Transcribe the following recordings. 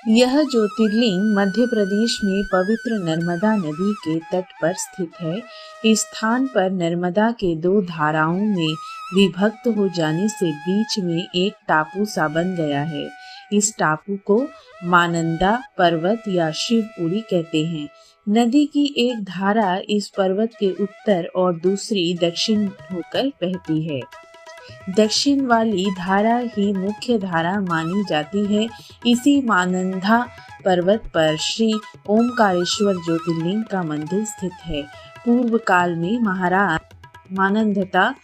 यह ज्योतिर्लिंग मध्य प्रदेश में पवित्र नर्मदा नदी के तट पर स्थित है। इस स्थान पर नर्मदा के दो धाराओं में विभक्त हो जाने से बीच में एक टापू सा बन गया है। इस टापू को मानंदा पर्वत या शिवपुरी कहते हैं। नदी की एक धारा इस पर्वत के उत्तर और दूसरी दक्षिण होकर बहती है। दक्षिण वाली धारा ही मुख्य धारा मानी जाती है। इसी मानंदा पर्वत पर श्री ओमकारेश्वर ज्योतिर्लिंग का मंदिर स्थित है। पूर्व काल में महाराज मानंदता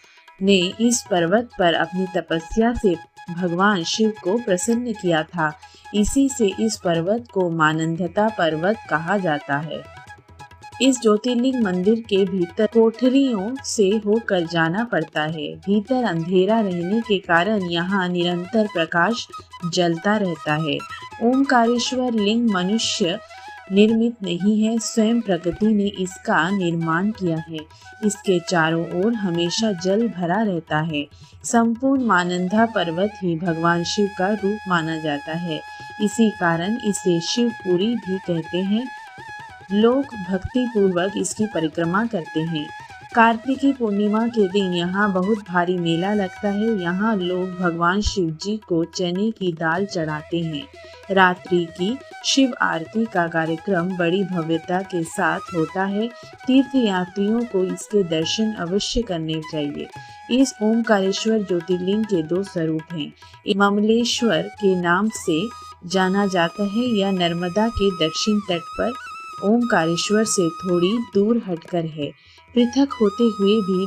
ने इस पर्वत पर अपनी तपस्या से भगवान शिव को प्रसन्न किया था। इसी से इस पर्वत को मानंदता पर्वत कहा जाता है। इस ज्योतिर्लिंग मंदिर के भीतर कोठरियों से होकर जाना पड़ता है। भीतर अंधेरा रहने के कारण यहाँ निरंतर प्रकाश जलता रहता है। ओमकारेश्वर लिंग मनुष्य निर्मित नहीं है, स्वयं प्रकृति ने इसका निर्माण किया है। इसके चारों ओर हमेशा जल भरा रहता है। संपूर्ण मानंदा पर्वत ही भगवान शिव का रूप माना जाता है। इसी कारण इसे शिवपुरी भी कहते हैं। लोग भक्ति पूर्वक इसकी परिक्रमा करते हैं। कार्तिकी पूर्णिमा के दिन यहाँ बहुत भारी मेला लगता है। यहाँ लोग भगवान शिव जी को चने की दाल चढ़ाते हैं। रात्रि की शिव आरती का कार्यक्रम बड़ी भव्यता के साथ होता है। तीर्थ यात्रियों को इसके दर्शन अवश्य करने चाहिए। इस ओमकारेश्वर ज्योतिर्लिंग के दो स्वरूप हैं। ममलेश्वर के नाम से जाना जाता है। यह नर्मदा के दक्षिण तट पर ओमकारेश्वर से थोड़ी दूर हटकर है। पृथक होते हुए भी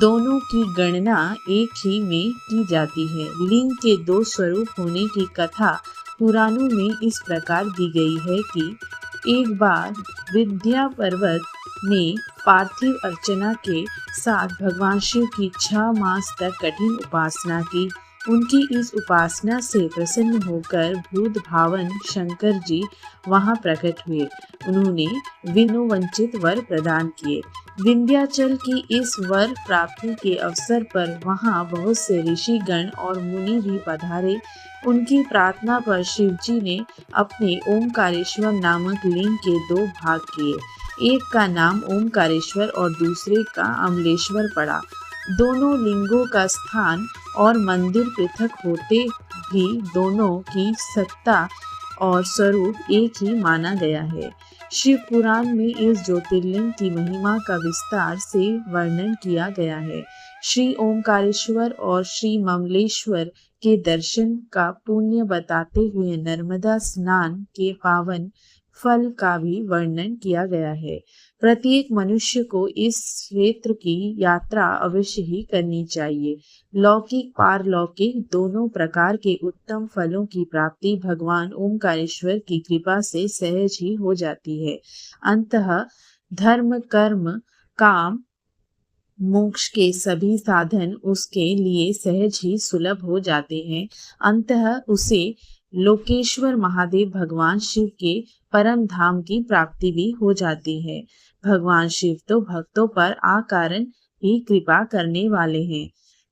दोनों की गणना एक ही में की जाती है। लिंग के दो स्वरूप होने की कथा पुराणों में इस प्रकार दी गई है कि एक बार विंध्य पर्वत में पार्थिव अर्चना के साथ भगवान शिव की 6 मास तक कठिन उपासना की। उनकी इस उपासना से प्रसन्न होकर भूत भावन शंकर जी वहां प्रकट हुए। उन्होंने विनोवंचित वर प्रदान किए। विंध्याचल की इस वर प्राप्ति के अवसर पर वहां बहुत से ऋषिगण और मुनि भी पधारे। उनकी प्रार्थना पर शिव जी ने अपने ओमकारेश्वर नामक लिंग के 2 भाग किए। एक का नाम ओमकारेश्वर और दूसरे का अमलेश्वर पड़ा। दोनों लिंगों का स्थान और मंदिर पृथक होते भी दोनों की सत्ता और स्वरूप एक ही माना गया है। शिव पुराण में इस ज्योतिर्लिंग की महिमा का विस्तार से वर्णन किया गया है। श्री ओमकारेश्वर और श्री ममलेश्वर के दर्शन का पुण्य बताते हुए नर्मदा स्नान के पावन फल का भी वर्णन किया गया है। प्रत्येक मनुष्य को इस क्षेत्र की यात्रा अवश्य ही करनी चाहिए। लौकिक पारलौकिक दोनों प्रकार के उत्तम फलों की प्राप्ति भगवान ओमकारेश्वर की कृपा से सहज ही हो जाती है। अंततः धर्म कर्म काम मोक्ष के सभी साधन उसके लिए सहज ही सुलभ हो जाते हैं। अंततः उसे लोकेश्वर महादेव भगवान शिव के परम धाम की प्राप्ति भी हो जाती है। भगवान शिव तो भक्तों पर अकारण ही कृपा करने वाले हैं।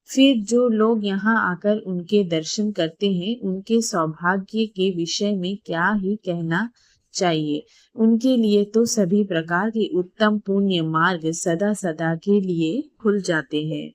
फिर जो लोग यहाँ आकर उनके दर्शन करते हैं, उनके सौभाग्य के विषय में क्या ही कहना चाहिए। उनके लिए तो सभी प्रकार के उत्तम पुण्य मार्ग सदा सदा के लिए खुल जाते हैं।